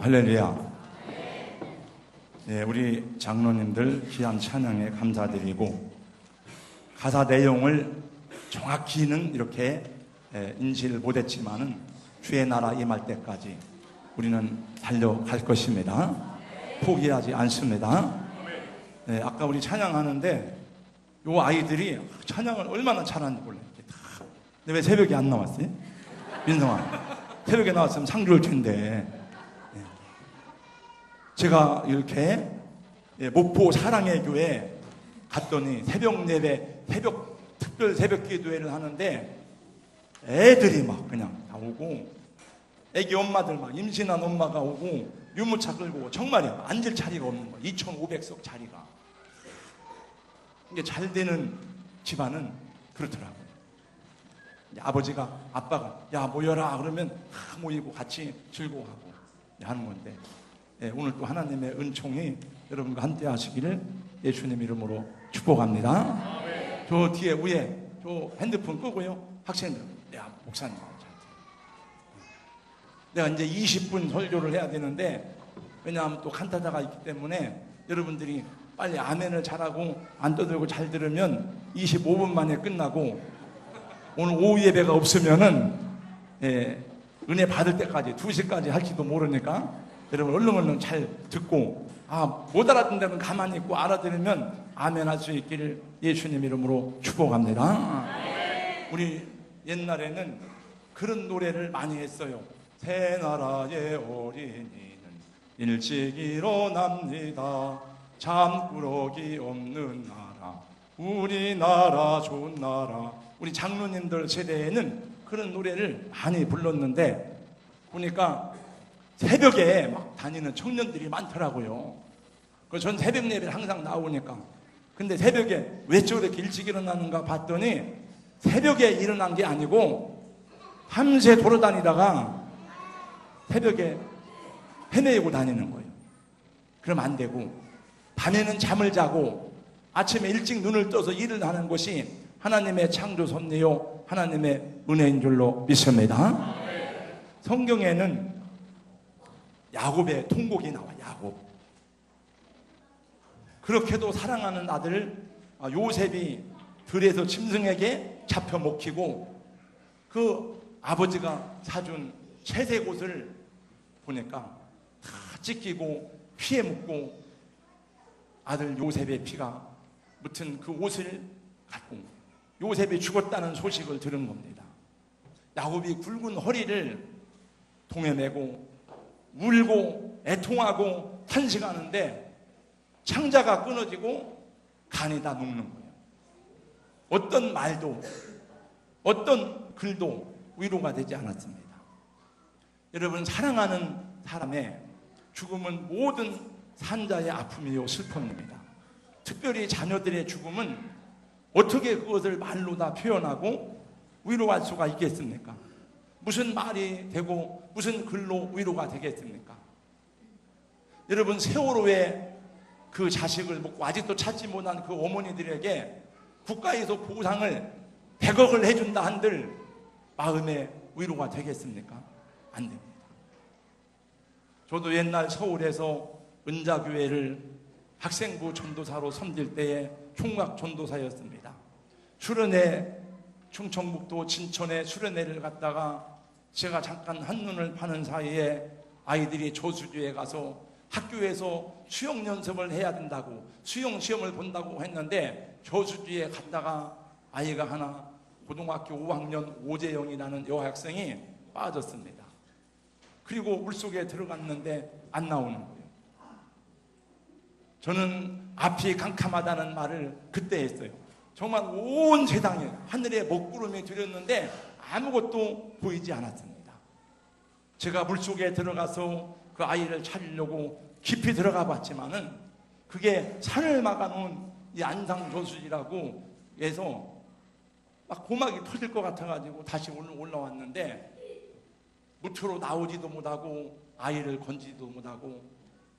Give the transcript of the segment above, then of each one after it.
할렐루야. 네, 우리 장로님들 귀한 찬양에 감사드리고, 가사 내용을 정확히는 이렇게 인지를 못했지만은 주의 나라 임할 때까지 우리는 달려갈 것입니다. 포기하지 않습니다. 네, 아까 우리 찬양하는데 요 아이들이 찬양을 얼마나 잘하는지 몰라요. 근데 왜 새벽에 안 나왔어요? 민성아, 새벽에 나왔으면 상 줄 텐데. 제가 이렇게 목포 사랑의 교회 갔더니 새벽 예배, 특별 새벽 기도회를 하는데 애들이 막 그냥 다 오고, 애기 엄마들 막 임신한 엄마가 오고, 유모차 끌고 오고, 정말이야. 앉을 자리가 없는 거야. 2,500석 자리가. 이게 잘 되는 집안은 그렇더라고요. 아버지가, 아빠가 야 모여라 그러면 다 모이고 같이 즐거워하고 하는 건데, 오늘 또 하나님의 은총이 여러분과 함께 하시기를 예수님 이름으로 축복합니다. 저 뒤에 위에 저 핸드폰 끄고요, 학생들, 야 목사님, 내가 이제 20분 설교를 해야 되는데, 왜냐하면 또 칸타다가 있기 때문에 여러분들이 빨리 아멘을 잘하고 안 떠들고 잘 들으면 25분 만에 끝나고, 오늘 오후 예배가 없으면은 은혜 받을 때까지 2시까지 할지도 모르니까 여러분 얼른 잘 듣고, 못 알아듣는다면 가만히 있고 알아들으면 아멘 할 수 있기를 예수님 이름으로 축복합니다. 우리 옛날에는 그런 노래를 많이 했어요. 새 나라의 어린이는 일찍 일어납니다. 잠꾸러기 없는 나라, 우리나라 좋은 나라. 우리 장로님들 세대에는 그런 노래를 많이 불렀는데, 보니까 새벽에 막 다니는 청년들이 많더라고요. 전 새벽 예배를 항상 나오니까. 근데 새벽에 왜 저렇게 일찍 일어나는가 봤더니, 새벽에 일어난 게 아니고 밤새 돌아다니다가 새벽에 헤매고 다니는 거예요. 그럼 안 되고, 밤에는 잠을 자고 아침에 일찍 눈을 떠서 일을 하는 것이 하나님의 창조 섭리요 하나님의 은혜인 줄로 믿습니다. 성경에는 야곱의 통곡이 나와. 야곱, 그렇게도 사랑하는 아들 요셉이 들에서 짐승에게 잡혀 먹히고, 그 아버지가 사준 채색 옷을 보니까 다 찢기고 피에 묻고 아들 요셉의 피가 묻은 그 옷을 갖고 요셉이 죽었다는 소식을 들은 겁니다. 야곱이 굵은 허리를 동에 메고 울고 애통하고 탄식하는데, 창자가 끊어지고 간이 다 녹는 거예요. 어떤 말도 어떤 글도 위로가 되지 않았습니다. 여러분, 사랑하는 사람의 죽음은 모든 산자의 아픔이요 슬픔입니다. 특별히 자녀들의 죽음은 어떻게 그것을 말로 다 표현하고 위로할 수가 있겠습니까? 무슨 말이 되고 무슨 글로 위로가 되겠습니까? 여러분, 세월호에 그 자식을 먹고 아직도 찾지 못한 그 어머니들에게 국가에서 보상을 100억을 해준다 한들 마음의 위로가 되겠습니까? 안 됩니다. 저도 옛날 서울에서 은자교회를 학생부 전도사로 섬길 때에 총각 전도사였습니다. 수련회, 충청북도 진천에 수련회를 갔다가 제가 잠깐 한눈을 파는 사이에 아이들이 저수지에 가서 학교에서 수영 연습을 해야 된다고, 수영 시험을 본다고 했는데, 저수지에 갔다가 아이가 하나 고등학교 5학년 오재영이라는 여학생이 빠졌습니다. 그리고 물속에 들어갔는데 안 나오는 거예요. 저는 앞이 캄캄하다는 말을 그때 했어요. 정말 온 세상에 하늘에 먹구름이 들였는데 아무것도 보이지 않았습니다. 제가 물속에 들어가서 그 아이를 찾으려고 깊이 들어가 봤지만은 그게 산을 막아놓은 이 안상 저수지라고 해서 막 고막이 터질 것 같아가지고 다시 올라왔는데, 무트로 나오지도 못하고 아이를 건지도 못하고,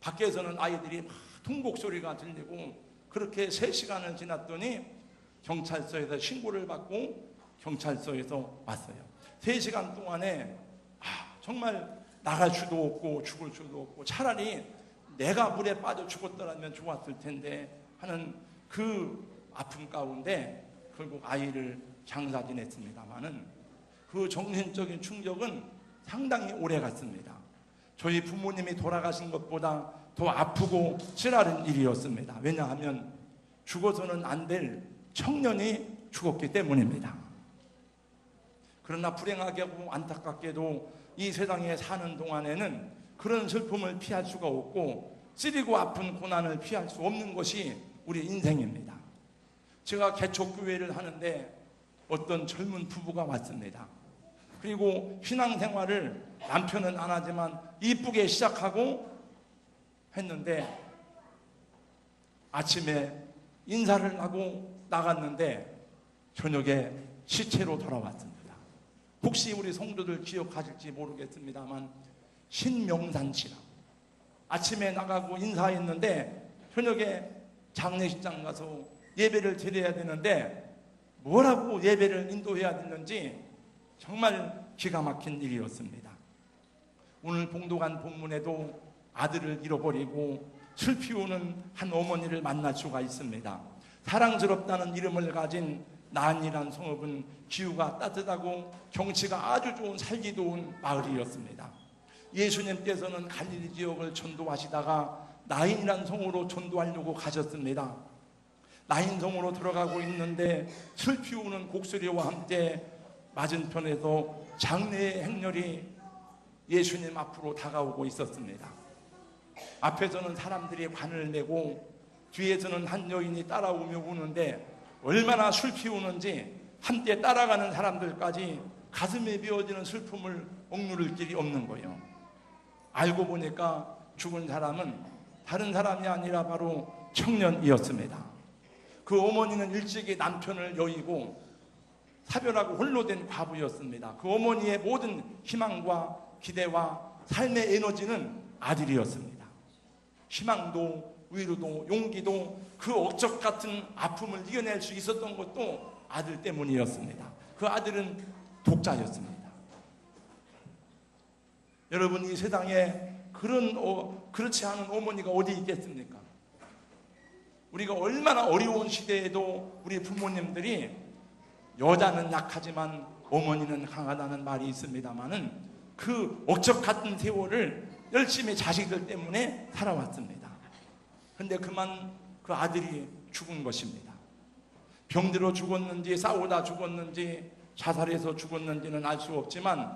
밖에서는 아이들이 막 통곡 소리가 들리고, 그렇게 3시간을 지났더니 경찰서에서 신고를 받고 경찰서에서 왔어요. 3시간 동안에 정말 나갈 수도 없고 죽을 수도 없고 차라리 내가 물에 빠져 죽었더라면 좋았을 텐데 하는 그 아픔 가운데 결국 아이를 장사 지냈습니다마는 그 정신적인 충격은 상당히 오래 갔습니다. 저희 부모님이 돌아가신 것보다 더 아프고 찌라른 일이었습니다. 왜냐하면 죽어서는 안 될 청년이 죽었기 때문입니다. 그러나 불행하게도 안타깝게도 이 세상에 사는 동안에는 그런 슬픔을 피할 수가 없고 쓰리고 아픈 고난을 피할 수 없는 것이 우리 인생입니다. 제가 개척교회를 하는데 어떤 젊은 부부가 왔습니다. 그리고 신앙생활을 남편은 안 하지만 이쁘게 시작하고 했는데 아침에 인사를 하고 나갔는데 저녁에 시체로 돌아왔습니다. 혹시 우리 성도들 기억하실지 모르겠습니다만 신명산씨라고 아침에 나가고 인사했는데 저녁에 장례식장 가서 예배를 드려야 되는데 뭐라고 예배를 인도해야 되는지 정말 기가 막힌 일이었습니다. 오늘 봉독한 본문에도 아들을 잃어버리고 슬피 우는 한 어머니를 만날 수가 있습니다. 사랑스럽다는 이름을 가진 나안이란 성읍은 기후가 따뜻하고 경치가 아주 좋은 살기 좋은 마을이었습니다. 예수님께서는 갈릴리 지역을 전도하시다가 나인이란 성으로 전도하려고 가셨습니다. 나인성으로 들어가고 있는데 슬피 우는 곡소리와 함께 맞은편에서 장례의 행렬이 예수님 앞으로 다가오고 있었습니다. 앞에서는 사람들이 관을 메고 뒤에서는 한 여인이 따라오며 우는데 얼마나 슬피 우는지 함께 따라가는 사람들까지 가슴에 비어지는 슬픔을 억누를 길이 없는 거예요. 알고 보니까 죽은 사람은 다른 사람이 아니라 바로 청년이었습니다. 그 어머니는 일찍이 남편을 여의고 사별하고 홀로 된 과부였습니다. 그 어머니의 모든 희망과 기대와 삶의 에너지는 아들이었습니다. 희망도 위로도 용기도 그 억적 같은 아픔을 이겨낼 수 있었던 것도 아들 때문이었습니다. 그 아들은 독자였습니다. 여러분, 이 세상에 그렇지 않은 어머니가 어디 있겠습니까? 우리가 얼마나 어려운 시대에도 우리 부모님들이 여자는 약하지만 어머니는 강하다는 말이 있습니다만은 그 억적 같은 세월을 열심히 자식들 때문에 살아왔습니다. 그런데 그만 그 아들이 죽은 것입니다. 병들어 죽었는지 싸우다 죽었는지 자살해서 죽었는지는 알 수 없지만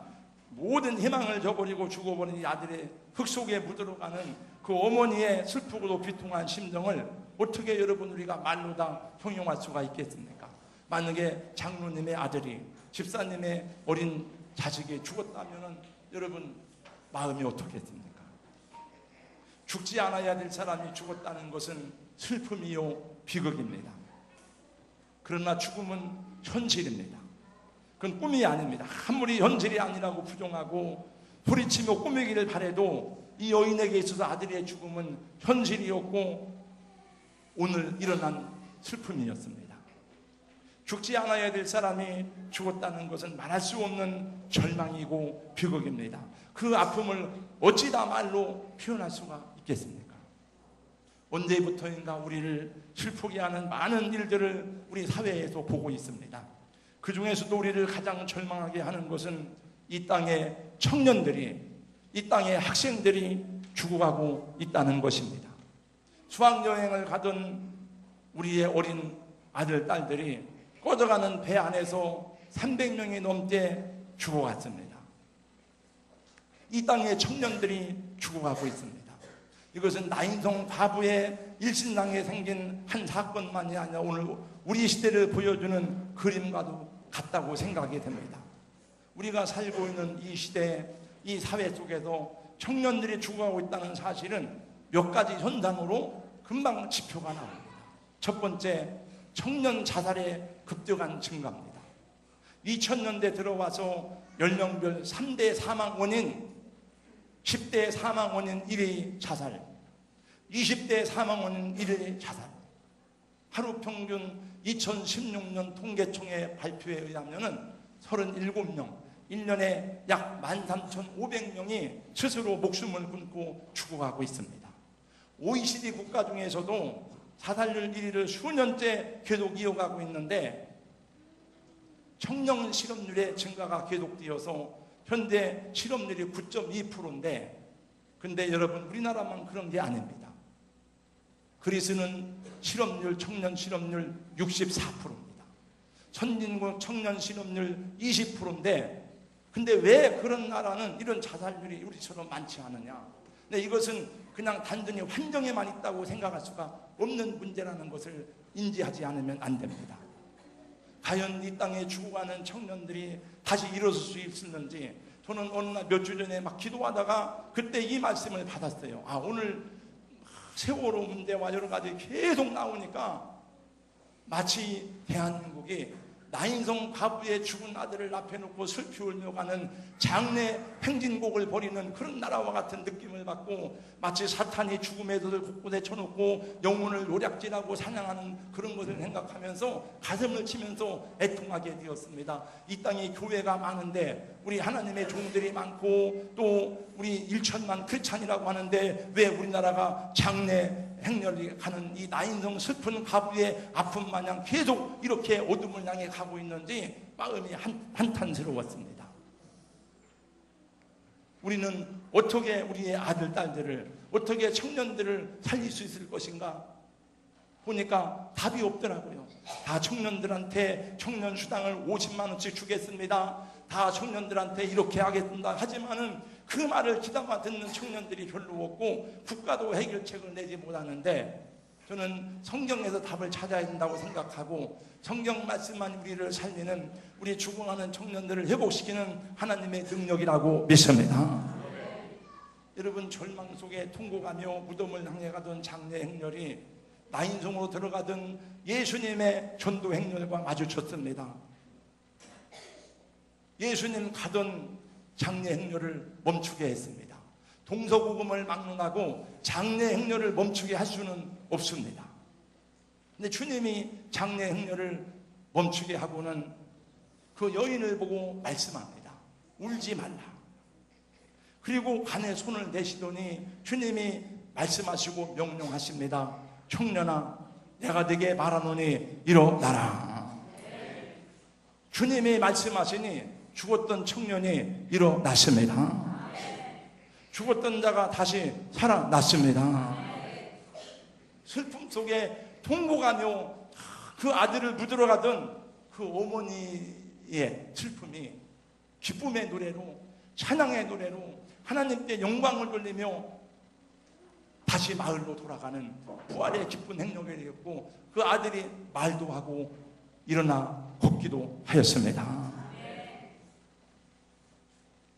모든 희망을 저버리고 죽어버린 이 아들의 흙 속에 묻어가는 그 어머니의 슬프고 비통한 심정을 어떻게 여러분 우리가 말로 다 형용할 수가 있겠습니까? 만약에 장로님의 아들이 집사님의 어린 자식이 죽었다면 여러분 마음이 어떻겠습니까? 죽지 않아야 될 사람이 죽었다는 것은 슬픔이요 비극입니다. 그러나 죽음은 현실입니다. 그건 꿈이 아닙니다. 아무리 현실이 아니라고 부정하고 소리치며 꾸미기를 바라도 이 여인에게 있어서 아들의 죽음은 현실이었고 오늘 일어난 슬픔이었습니다. 죽지 않아야 될 사람이 죽었다는 것은 말할 수 없는 절망이고 비극입니다. 그 아픔을 어찌다 말로 표현할 수가 있겠습니까? 언제부터인가 우리를 슬프게 하는 많은 일들을 우리 사회에서 보고 있습니다. 그 중에서도 우리를 가장 절망하게 하는 것은 이 땅의 청년들이, 이 땅의 학생들이 죽어가고 있다는 것입니다. 수학여행을 가던 우리의 어린 아들, 딸들이 꺼져가는 배 안에서 300명이 넘게 죽어갔습니다. 이 땅의 청년들이 죽어가고 있습니다. 이것은 나인성 과부의 일신당에 생긴 한 사건만이 아니라 오늘 우리 시대를 보여주는 그림과도 같다고 생각이 됩니다. 우리가 살고 있는 이 시대, 이 사회 속에서 청년들이 죽어가고 있다는 사실은 몇 가지 현상으로 금방 지표가 나옵니다. 첫 번째, 청년 자살의 급격한 증가입니다. 2000년대 들어와서 연령별 3대 사망 원인, 10대 사망 원인 1위 자살, 20대 사망 원인 1위 자살. 하루 평균 2016년 통계청의 발표에 의하면 37명, 1년에 약 13,500명이 스스로 목숨을 끊고 죽어가고 있습니다. OECD 국가 중에서도 자살률 1위를 수년째 계속 이어가고 있는데 청년 실업률의 증가가 계속되어서 현재 실업률이 9.2%인데 근데 여러분 우리나라만 그런 게 아닙니다. 그리스는 실업률, 청년 실업률 64%입니다. 선진국 청년 실업률 20%인데 근데 왜 그런 나라는 이런 자살률이 우리처럼 많지 않으냐? 근데 이것은 그냥 단순히 환경에만 있다고 생각할 수가 없는 문제라는 것을 인지하지 않으면 안 됩니다. 과연 이 땅에 죽어가는 청년들이 다시 일어설 수 있었는지 저는 어느 날 몇 주 전에 막 기도하다가 그때 이 말씀을 받았어요. 오늘 세월호 문제와 여러 가지 계속 나오니까 마치 대한민국이 나인성 과부의 죽은 아들을 앞에 놓고 슬피 울며 가는 장례 행진곡을 벌이는 그런 나라와 같은 느낌을 받고 마치 사탄이 죽음의 덫을 곳곳에 쳐놓고 영혼을 노략질하고 사냥하는 그런 것을 생각하면서 가슴을 치면서 애통하게 되었습니다. 이 땅에 교회가 많은데 우리 하나님의 종들이 많고 또 우리 1천만 크리스찬이라고 하는데 왜 우리나라가 장례 행렬이 가는 이 나인성 슬픈 가부의 아픔 마냥 계속 이렇게 어둠을 향해 가고 있는지 마음이 한탄스러웠습니다. 우리는 어떻게 우리의 아들, 딸들을 어떻게 청년들을 살릴 수 있을 것인가 보니까 답이 없더라고요. 다 청년들한테 청년 수당을 50만 원씩 주겠습니다. 다 청년들한테 이렇게 하겠습니다. 하지만은 그 말을 귀담아 듣는 청년들이 별로 없고 국가도 해결책을 내지 못하는데 저는 성경에서 답을 찾아야 된다고 생각하고 성경 말씀만 우리를 살리는 우리 죽어가는 청년들을 회복시키는 하나님의 능력이라고 믿습니다. 여러분 절망 속에 통곡하며 무덤을 향해 가던 장례 행렬이 나인성으로 들어가던 예수님의 전도 행렬과 마주쳤습니다. 예수님 가던 장례 행렬을 멈추게 했습니다. 동서고금을 막론하고 장례 행렬을 멈추게 할 수는 없습니다. 근데 주님이 장례 행렬을 멈추게 하고는 그 여인을 보고 말씀합니다. 울지 말라. 그리고 간에 손을 내시더니 주님이 말씀하시고 명령하십니다. 청년아, 내가 네게 말하노니 일어나라. 주님이 말씀하시니 죽었던 청년이 일어났습니다. 죽었던 자가 다시 살아났습니다. 슬픔 속에 통곡하며 그 아들을 묻으러가던 그 어머니의 슬픔이 기쁨의 노래로 찬양의 노래로 하나님께 영광을 돌리며 다시 마을로 돌아가는 부활의 기쁜 행렬이 되었고 그 아들이 말도 하고 일어나 걷기도 하였습니다.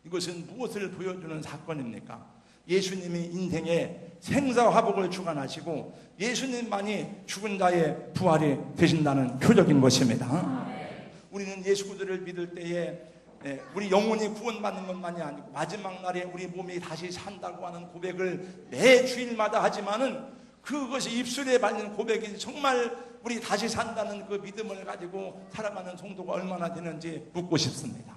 이것은 무엇을 보여주는 사건입니까? 예수님이 인생의 생사화복을 주관하시고 예수님만이 죽은 자의 부활이 되신다는 표적인 것입니다. 우리는 예수 그리스도를 믿을 때에 우리 영혼이 구원받는 것만이 아니고 마지막 날에 우리 몸이 다시 산다고 하는 고백을 매 주일마다 하지만은 그것이 입술에 발린 고백이 정말 우리 다시 산다는 그 믿음을 가지고 살아가는 성도가 얼마나 되는지 묻고 싶습니다.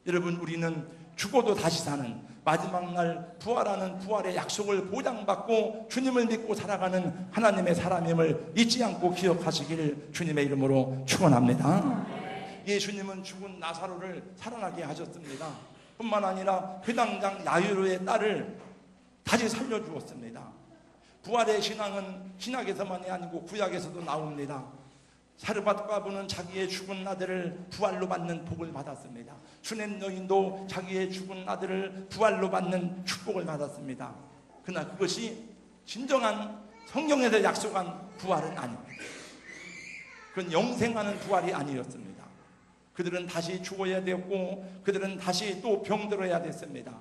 여러분, 우리는 죽어도 다시 사는 마지막 날 부활하는 부활의 약속을 보장받고 주님을 믿고 살아가는 하나님의 사람임을 잊지 않고 기억하시길 주님의 이름으로 축원합니다. 예수님은 죽은 나사로를 살아나게 하셨습니다. 뿐만 아니라 회당장 야이로의 딸을 다시 살려주었습니다. 부활의 신앙은 신약에서만이 아니고 구약에서도 나옵니다. 사르밧 과부는 자기의 죽은 아들을 부활로 받는 복을 받았습니다. 수넴 여인도 자기의 죽은 아들을 부활로 받는 축복을 받았습니다. 그러나 그것이 진정한 성경에서 약속한 부활은 아닙니다. 그건 영생하는 부활이 아니었습니다. 그들은 다시 죽어야 되었고 그들은 다시 또 병들어야 됐습니다.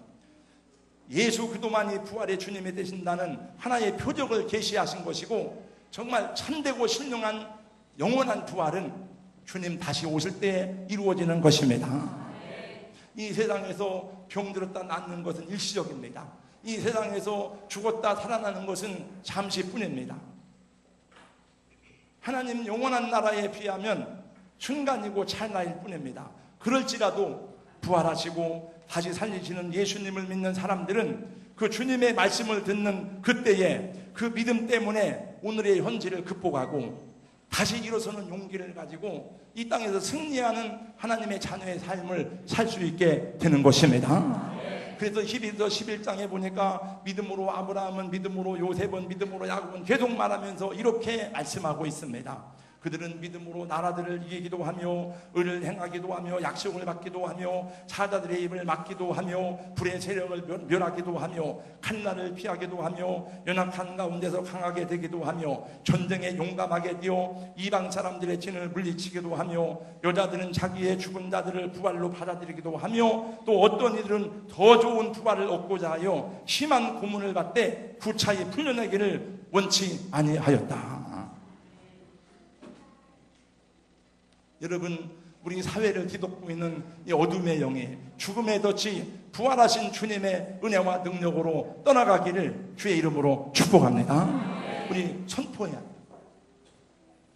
예수 그리스도만이 부활의 주님이 되신다는 하나의 표적을 계시하신 것이고 정말 참되고 신령한 영원한 부활은 주님 다시 오실 때 이루어지는 것입니다. 이 세상에서 병들었다 낫는 것은 일시적입니다. 이 세상에서 죽었다 살아나는 것은 잠시뿐입니다. 하나님 영원한 나라에 비하면 순간이고 찰나일 뿐입니다. 그럴지라도 부활하시고 다시 살리시는 예수님을 믿는 사람들은 그 주님의 말씀을 듣는 그때에 그 믿음 때문에 오늘의 현실을 극복하고 다시 일어서는 용기를 가지고 이 땅에서 승리하는 하나님의 자녀의 삶을 살 수 있게 되는 것입니다. 그래서 히브리서 11장에 보니까 믿음으로 아브라함은, 믿음으로 요셉은, 믿음으로 야곱은 계속 말하면서 이렇게 말씀하고 있습니다. 그들은 믿음으로 나라들을 이기기도 하며 의를 행하기도 하며 약속을 받기도 하며 사자들의 입을 막기도 하며 불의 세력을 멸하기도 하며 칼날을 피하기도 하며 연약한 가운데서 강하게 되기도 하며 전쟁에 용감하게 뛰어 이방 사람들의 진을 물리치기도 하며 여자들은 자기의 죽은 자들을 부활로 받아들이기도 하며 또 어떤 이들은 더 좋은 부활을 얻고자 하여 심한 고문을 받되 구차히 풀려내기를 원치 아니하였다. 여러분, 우리 사회를 뒤덮고 있는 이 어둠의 영이 죽음의 덫이 부활하신 주님의 은혜와 능력으로 떠나가기를 주의 이름으로 축복합니다. 우리 선포해야 돼요.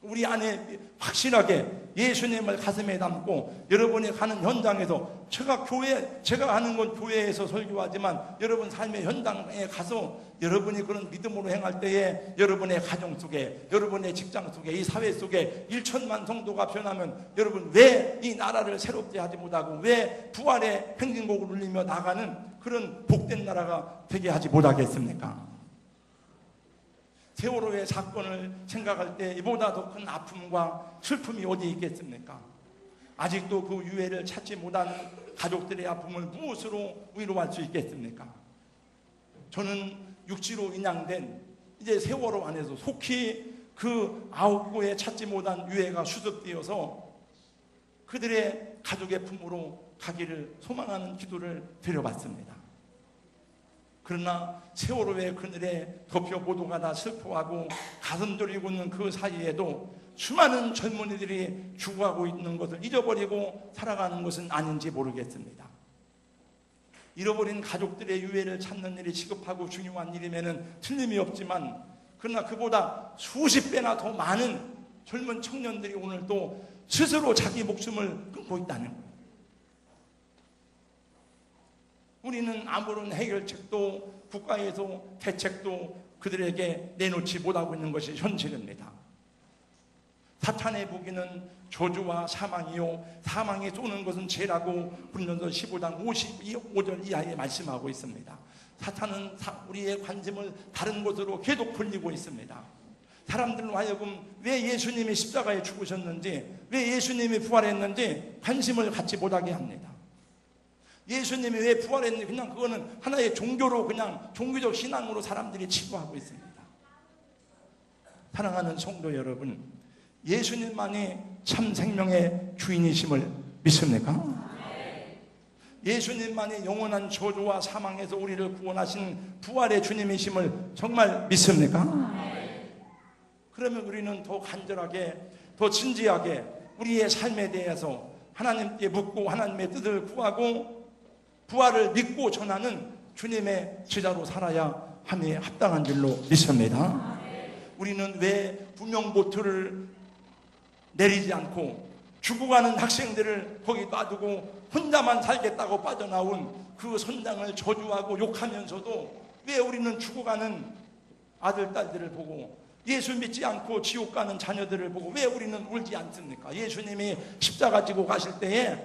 우리 안에 확실하게 예수님을 가슴에 담고 여러분이 가는 현장에서 제가 하는 건 교회에서 설교하지만 여러분 삶의 현장에 가서 여러분이 그런 믿음으로 행할 때에 여러분의 가정 속에, 여러분의 직장 속에, 이 사회 속에 1천만 성도가 변하면 여러분 왜 이 나라를 새롭게 하지 못하고 왜 부활의 행진곡을 울리며 나가는 그런 복된 나라가 되게 하지 못하겠습니까? 세월호의 사건을 생각할 때 이보다 더 큰 아픔과 슬픔이 어디 있겠습니까? 아직도 그 유해를 찾지 못한 가족들의 아픔을 무엇으로 위로할 수 있겠습니까? 저는 육지로 인양된 이제 세월호 안에서 속히 그 9구에 찾지 못한 유해가 수습되어서 그들의 가족의 품으로 가기를 소망하는 기도를 드려봤습니다. 그러나 세월호의 그늘에 덮여 모두가 다 슬퍼하고 가슴 졸이고 있는 그 사이에도 수많은 젊은이들이 죽어가고 있는 것을 잊어버리고 살아가는 것은 아닌지 모르겠습니다. 잃어버린 가족들의 유해를 찾는 일이 시급하고 중요한 일임에는 틀림이 없지만 그러나 그보다 수십 배나 더 많은 젊은 청년들이 오늘 또 스스로 자기 목숨을 끊고 있다는 거예요. 우리는 아무런 해결책도 국가에서 대책도 그들에게 내놓지 못하고 있는 것이 현실입니다. 사탄의 무기는 저주와 사망이요 사망이 쏘는 것은 죄라고 고린도서 15장 55절 이하에 말씀하고 있습니다. 사탄은 우리의 관심을 다른 곳으로 계속 돌리고 있습니다. 사람들로 하여금 왜 예수님이 십자가에 죽으셨는지, 왜 예수님이 부활했는지 관심을 갖지 못하게 합니다. 예수님이 왜 부활했는지 그냥 그거는 하나의 종교로 그냥 종교적 신앙으로 사람들이 치부하고 있습니다. 사랑하는 성도 여러분, 예수님만이 참 생명의 주인이심을 믿습니까? 예수님만이 영원한 저주와 사망에서 우리를 구원하신 부활의 주님이심을 정말 믿습니까? 그러면 우리는 더 간절하게, 더 진지하게 우리의 삶에 대해서 하나님께 묻고 하나님의 뜻을 구하고 부활을 믿고 전하는 주님의 제자로 살아야 함에 합당한 줄로 믿습니다. 우리는 왜 구명보트를 내리지 않고 죽어가는 학생들을 거기 놔두고 혼자만 살겠다고 빠져나온 그 선장을 저주하고 욕하면서도 왜 우리는 죽어가는 아들, 딸들을 보고 예수 믿지 않고 지옥 가는 자녀들을 보고 왜 우리는 울지 않습니까? 예수님이 십자가 지고 가실 때에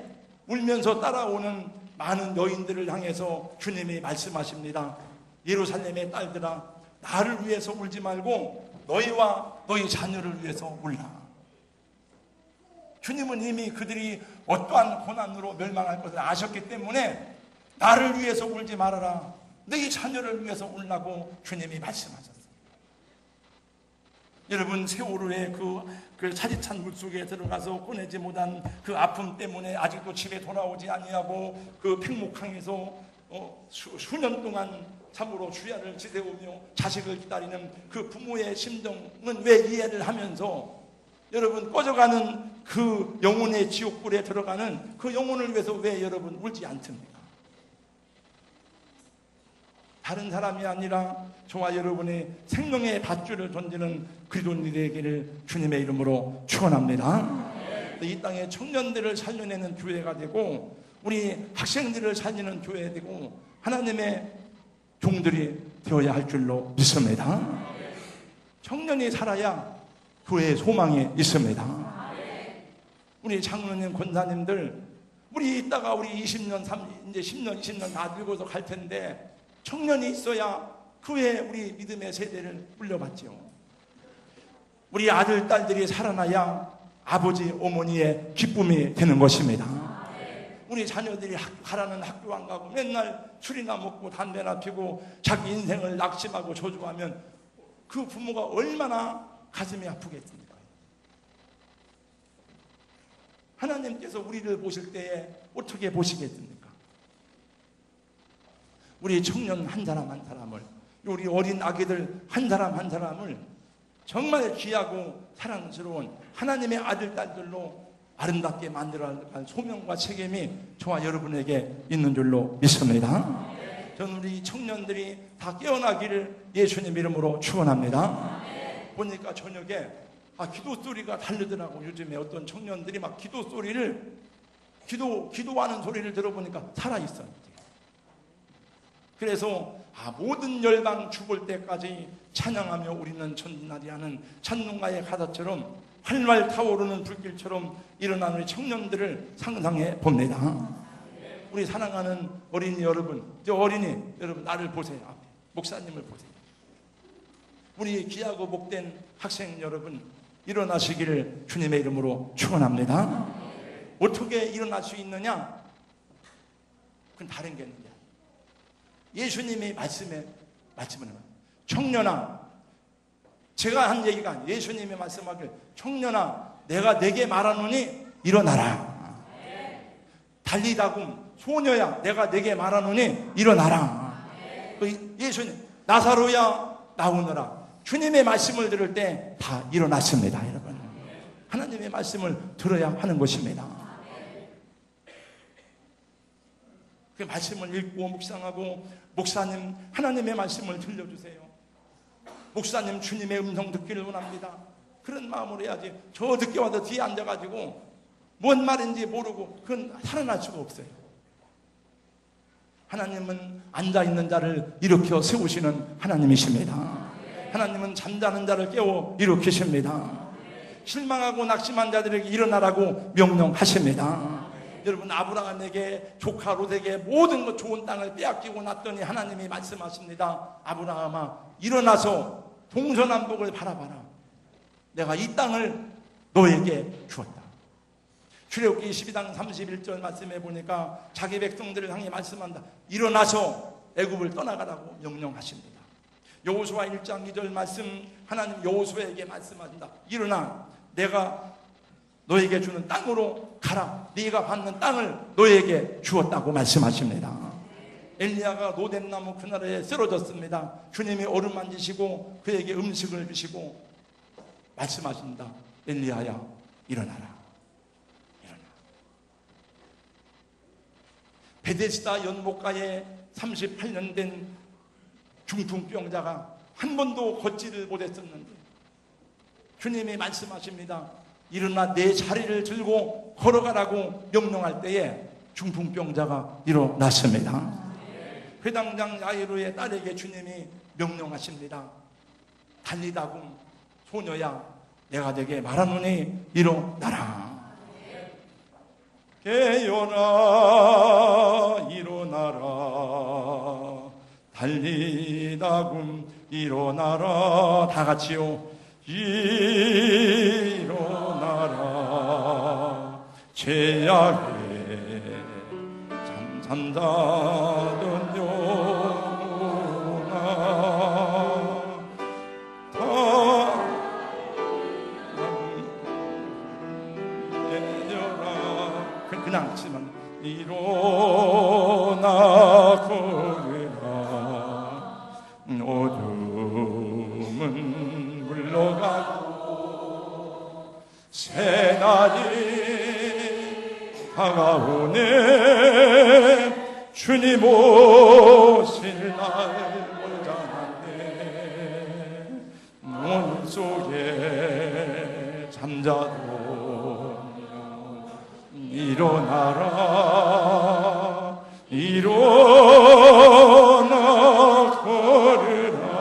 울면서 따라오는 많은 여인들을 향해서 주님이 말씀하십니다. 예루살렘의 딸들아, 나를 위해서 울지 말고 너희와 너희 자녀를 위해서 울라. 주님은 이미 그들이 어떠한 고난으로 멸망할 것을 아셨기 때문에 나를 위해서 울지 말아라, 너희 자녀를 위해서 울라고 주님이 말씀하셨어요. 여러분, 세월호의 그 차디찬 물속에 들어가서 꺼내지 못한 그 아픔 때문에 아직도 집에 돌아오지 아니하고 그 팽목항에서 수년 동안 참으로 주야를 지새우며 자식을 기다리는 그 부모의 심정은 왜 이해를 하면서 여러분 꺼져가는 그 영혼의 지옥불에 들어가는 그 영혼을 위해서 왜 여러분 울지 않습니까? 다른 사람이 아니라 저와 여러분의 생명의 밧줄을 던지는 그리스도인이 되기를 주님의 이름으로 축원합니다. 이 땅의 청년들을 살려내는 교회가 되고 우리 학생들을 살리는 교회가 되고 하나님의 종들이 되어야 할 줄로 믿습니다. 청년이 살아야 교회의 소망이 있습니다. 우리 장로님, 권사님들, 우리 이따가 우리 20년, 이제 10년, 20년 다 늙어서 갈 텐데 청년이 있어야 교회 우리 믿음의 세대를 물려받죠. 우리 아들, 딸들이 살아나야 아버지, 어머니의 기쁨이 되는 것입니다. 우리 자녀들이 가라는 학교 안 가고 맨날 술이나 먹고 담배나 피고 자기 인생을 낙심하고 저주하면 그 부모가 얼마나 가슴이 아프겠습니까? 하나님께서 우리를 보실 때에 어떻게 보시겠습니까? 우리 청년 한 사람 한 사람을, 우리 어린 아기들 한 사람 한 사람을 정말 귀하고 사랑스러운 하나님의 아들, 딸들로 아름답게 만들어갈 소명과 책임이 저와 여러분에게 있는 줄로 믿습니다. 저는 우리 청년들이 다 깨어나기를 예수님 이름으로 축원합니다. 보니까 저녁에 기도 소리가 다르더라고. 요즘에 어떤 청년들이 막 기도 소리를 기도하는 소리를 들어보니까 살아있어요. 그래서 모든 열방 죽을 때까지 찬양하며 우리는 전날이 하는 찬송가의 가사처럼 활활 타오르는 불길처럼 일어나는 청년들을 상상해 봅니다. 우리 사랑하는 어린이 여러분, 이제 어린이 여러분 나를 보세요. 앞에 목사님을 보세요. 우리 귀하고 복된 학생 여러분 일어나시기를 주님의 이름으로 축원합니다. 어떻게 일어날 수 있느냐? 그건 다른 게 있는데 예수님이 말씀을 청년아, 제가 한 얘기가 아니에요. 예수님이 말씀하길 청년아 내가 내게 말하노니 일어나라. 달리다금 소녀야 내가 내게 말하노니 일어나라. 예수님 나사로야 나오너라. 주님의 말씀을 들을 때 다 일어났습니다. 여러분, 하나님의 말씀을 들어야 하는 것입니다. 그 말씀을 읽고 묵상하고, 목사님 하나님의 말씀을 들려주세요. 목사님 주님의 음성 듣기를 원합니다. 그런 마음으로 해야지. 저 늦게 와서 뒤에 앉아가지고 뭔 말인지 모르고 그건 살아날 수가 없어요. 하나님은 앉아있는 자를 일으켜 세우시는 하나님이십니다. 하나님은 잠자는 자를 깨워 일으키십니다. 실망하고 낙심한 자들에게 일어나라고 명령하십니다. 여러분, 아브라함에게 조카 롯에게 모든 것 좋은 땅을 빼앗기고 났더니 하나님이 말씀하십니다. 아브라함아 일어나서 동서남북을 바라봐라. 내가 이 땅을 너에게 주었다. 출애굽기 12장 31절 말씀해 보니까 자기 백성들을 향해 말씀한다. 일어나서 애굽을 떠나가라고 명령하십니다. 여호수아 1장 2절 말씀, 하나님 여호수아에게 말씀하신다. 일어나 내가 너에게 주는 땅으로 가라. 네가 받는 땅을 너에게 주었다고 말씀하십니다. 엘리야가 노뎀나무 그늘에 쓰러졌습니다. 주님이 어루만지시고 그에게 음식을 주시고 말씀하신다. 엘리야야 일어나라. 베데스다 연못가에 38년 된 중풍병자가 한 번도 걷지를 못했었는데 주님이 말씀하십니다. 일어나 내 자리를 들고 걸어가라고 명령할 때에 중풍병자가 일어났습니다. 회당장 야이로의 딸에게 주님이 명령하십니다. 달리다금 소녀야 내가 네게 말하노니 일어나라. 깨어나 일어나라. 달리다금 일어나라. 다 같이요. 일어나라. 죄악에 잠잠자던 영혼아 다 내려라. 그냥 치면 일어나 걸으라. 어둠은 물러가고 새날이 다가오네. 주님 오실 날 모자라네. 몸 속에 잠자던 일어나라 일어나 걸으라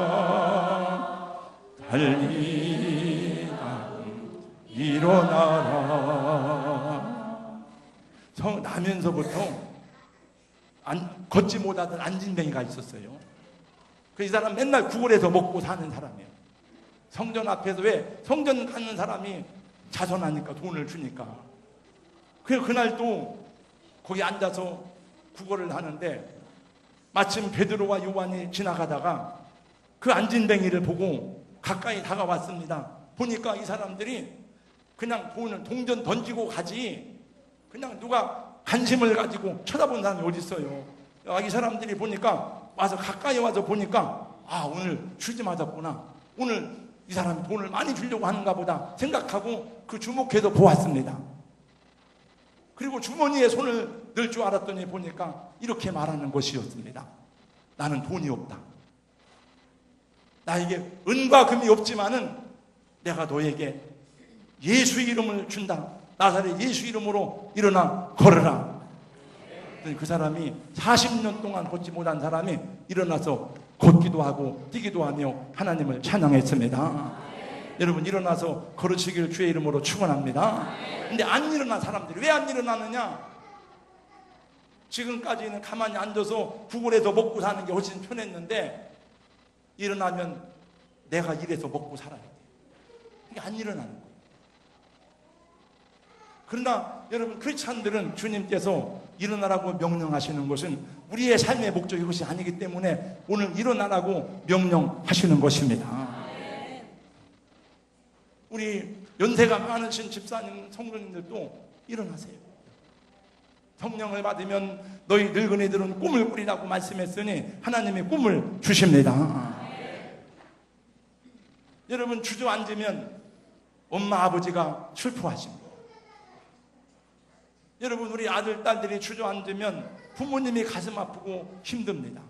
달리라 일어나라. 나면서부터 걷지 못하던 안진뱅이가 있었어요. 그 이 사람 맨날 구걸해서 먹고 사는 사람이에요. 성전 앞에서 왜 성전 가는 사람이 자선하니까 돈을 주니까. 그래서 그날 또 거기 앉아서 구걸을 하는데 마침 베드로와 요한이 지나가다가 그 안진뱅이를 보고 가까이 다가왔습니다. 보니까 이 사람들이 그냥 돈을 동전 던지고 가지 그냥 누가 관심을 가지고 쳐다본 사람이 어디 있어요. 이 사람들이 보니까 와서 가까이 와서 보니까 오늘 주지 맞았구나. 오늘 이 사람이 돈을 많이 주려고 하는가 보다 생각하고 그 주목해서 보았습니다. 그리고 주머니에 손을 넣을 줄 알았더니 보니까 이렇게 말하는 것이었습니다. 나는 돈이 없다. 나에게 은과 금이 없지만은 내가 너에게 예수 이름을 준다. 나사렛 예수 이름으로 일어나 걸어라. 그 사람이 40년 동안 걷지 못한 사람이 일어나서 걷기도 하고 뛰기도 하며 하나님을 찬양했습니다. 여러분 일어나서 걸으시길 주의 이름으로 축원합니다. 근데 안 일어난 사람들이 왜 안 일어나느냐? 지금까지는 가만히 앉아서 구걸해서 먹고 사는 게 훨씬 편했는데 일어나면 내가 일해서 먹고 살아야 돼. 이게 안 일어나는 거예요. 그러나 여러분 크리스찬들은 주님께서 일어나라고 명령하시는 것은 우리의 삶의 목적이 그것이 아니기 때문에 오늘 일어나라고 명령하시는 것입니다. 우리 연세가 많으신 집사님, 성도님들도 일어나세요. 성령을 받으면 너희 늙은이들은 꿈을 꾸리라고 말씀했으니 하나님이 꿈을 주십니다. 여러분 주저앉으면 엄마 아버지가 슬퍼하십니다. 여러분 우리 아들 딸들이 주저앉으면 부모님이 가슴 아프고 힘듭니다.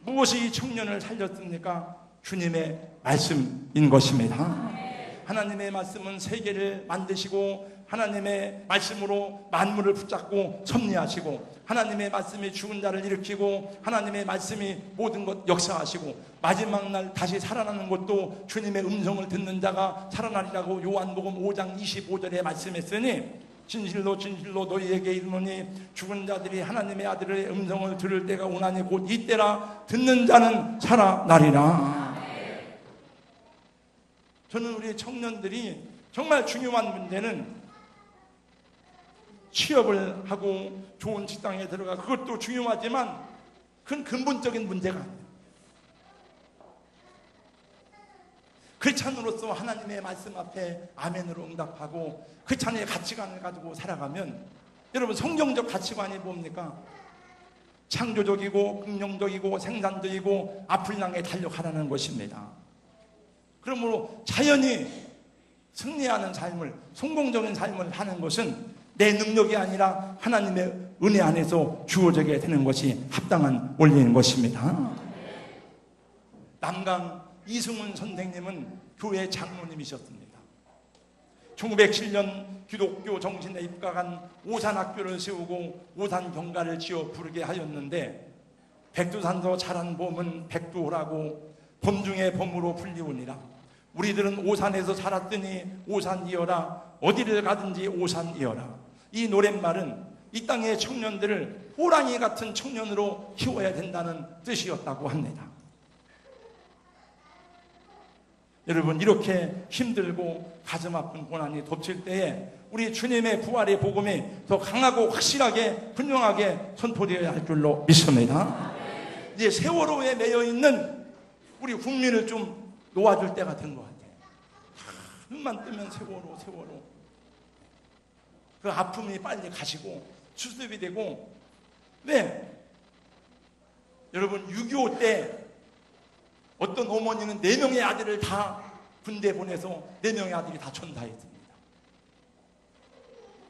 무엇이 이 청년을 살렸습니까? 주님의 말씀인 것입니다. 하나님의 말씀은 세계를 만드시고 하나님의 말씀으로 만물을 붙잡고 섭리하시고 하나님의 말씀이 죽은 자를 일으키고 하나님의 말씀이 모든 것 역사하시고 마지막 날 다시 살아나는 것도 주님의 음성을 듣는 자가 살아나리라고 요한복음 5장 25절에 말씀했으니 진실로 진실로 너희에게 이르노니 죽은 자들이 하나님의 아들의 음성을 들을 때가 오나니 곧 이때라 듣는 자는 살아나리라. 저는 우리 청년들이 정말 중요한 문제는 취업을 하고 좋은 직장에 들어가 그것도 중요하지만 그건 근본적인 문제가 아니에요. 크리스찬으로서 하나님의 말씀 앞에 아멘으로 응답하고 크리스찬의 가치관을 가지고 살아가면 여러분 성경적 가치관이 뭡니까? 창조적이고 긍정적이고 생산적이고 앞을 향해 달려가라는 것입니다. 그러므로 자연히 승리하는 삶을 성공적인 삶을 하는 것은 내 능력이 아니라 하나님의 은혜 안에서 주어지게 되는 것이 합당한 원리인 것입니다. 남강 이승훈 선생님은 교회 장로님이셨습니다. 1907년 기독교 정신에 입각한 오산학교를 세우고 오산경가를 지어 부르게 하였는데 백두산서 잘한 봄은 백두호라고 봄 중에 봄으로 불리우니라. 우리들은 오산에서 살았더니 오산이여라. 어디를 가든지 오산이여라. 이 노랫말은 이 땅의 청년들을 호랑이 같은 청년으로 키워야 된다는 뜻이었다고 합니다. 여러분 이렇게 힘들고 가슴 아픈 고난이 덮칠 때에 우리 주님의 부활의 복음이 더 강하고 확실하게 분명하게 선포되어야 할 줄로 믿습니다. 이제 세월호에 매여있는 우리 국민을 좀 놓아줄 때가 된 것 같아요. 눈만 뜨면 세월호 세월호. 그 아픔이 빨리 가시고 수습이 되고. 왜? 여러분 6.25 때 어떤 어머니는 4명의 아들을 다 군대 보내서 4명의 아들이 다 전사했습니다.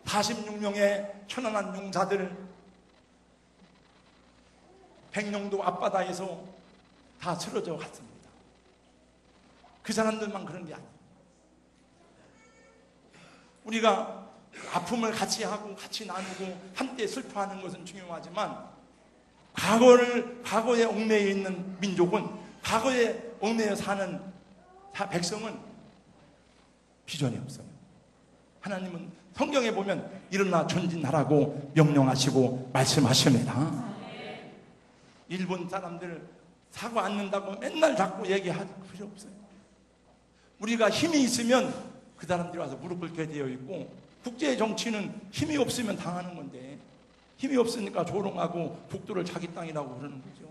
46명의 천안한 용사들 백령도 앞바다에서 다 쓰러져 갔습니다. 그 사람들만 그런 게 아니에요. 우리가 아픔을 같이 하고 같이 나누고 함께 슬퍼하는 것은 중요하지만 과거에 얽매여 있는 민족은, 과거에 얽매여 사는 백성은 비전이 없어요. 하나님은 성경에 보면 일어나 전진하라고 명령하시고 말씀하십니다. 일본 사람들 사고 앉는다고 맨날 자꾸 얘기할 필요 없어요. 우리가 힘이 있으면 그 사람들이 와서 무릎 꿇게 되어 있고, 국제 정치는 힘이 없으면 당하는 건데 힘이 없으니까 조롱하고 북두를 자기 땅이라고 그러는 거죠.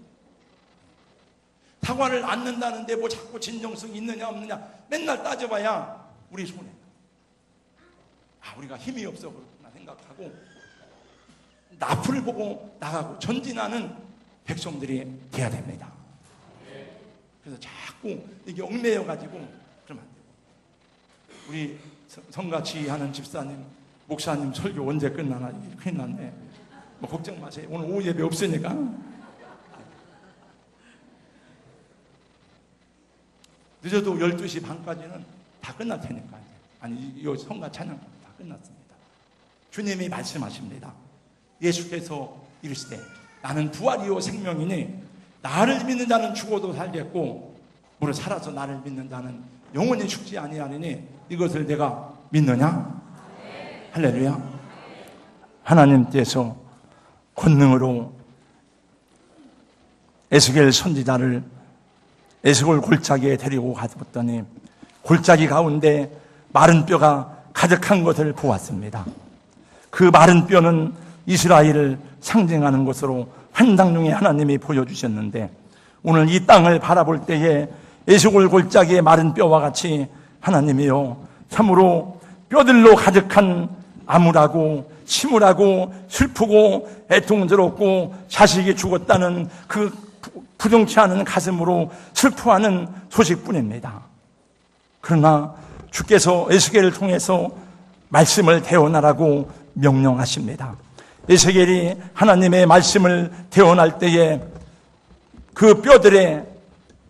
사과를 않는다는데 뭐 자꾸 진정성이 있느냐 없느냐 맨날 따져봐야 우리 손해. 우리가 힘이 없어 그렇구나 생각하고 앞을 보고 나가고 전진하는 백성들이 돼야 됩니다. 그래서 자꾸 이게 얽매여 가지고 그러면 안 되고. 우리 성같이 하는 집사님, 목사님 설교 언제 끝나나 큰일 났네. 뭐 걱정 마세요. 오늘 오후 예배 없으니까. 늦어도 12시 반까지는 다 끝날 테니까. 아니, 이 성가 찬양 다 끝났습니다. 주님이 말씀하십니다. 예수께서 이르시되 나는 부활이요 생명이니 나를 믿는 자는 죽어도 살겠고 무릇 살아서 나를 믿는 자는 영원히 죽지 아니하느니 이것을 내가 믿느냐? 네. 할렐루야. 네. 하나님께서 권능으로 에스겔 선지자를 에스골 골짜기에 데리고 가뒀더니 골짜기 가운데 마른 뼈가 가득한 것을 보았습니다. 그 마른 뼈는 이스라엘을 상징하는 것으로 환상 중에 하나님이 보여주셨는데, 오늘 이 땅을 바라볼 때에 에스골 골짜기의 마른 뼈와 같이 하나님이요 참으로 뼈들로 가득한 암울하고 침울하고 슬프고 애통스럽고 자식이 죽었다는 그 부정치 않은 가슴으로 슬퍼하는 소식뿐입니다. 그러나 주께서 에스겔을 통해서 말씀을 대언하라고 명령하십니다. 에스겔이 하나님의 말씀을 대언할 때에 그 뼈들에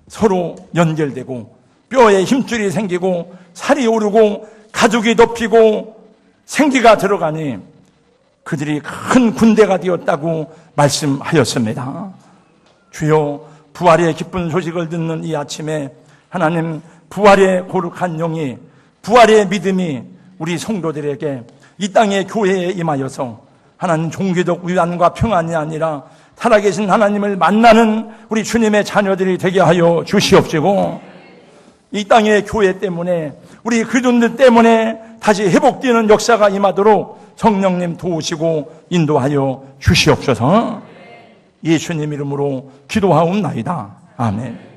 서로 연결되고 뼈에 힘줄이 생기고 살이 오르고 가죽이 덮이고 생기가 들어가니 그들이 큰 군대가 되었다고 말씀하였습니다. 주여, 부활의 기쁜 소식을 듣는 이 아침에 하나님, 부활의 거룩한 영이, 부활의 믿음이 우리 성도들에게 이 땅의 교회에 임하여서 하나님 종교적 위안과 평안이 아니라 살아계신 하나님을 만나는 우리 주님의 자녀들이 되게 하여 주시옵시고, 이 땅의 교회 때문에 우리 그분들 때문에 다시 회복되는 역사가 임하도록 성령님 도우시고 인도하여 주시옵소서. 예수님 이름으로 기도하옵나이다. 아멘.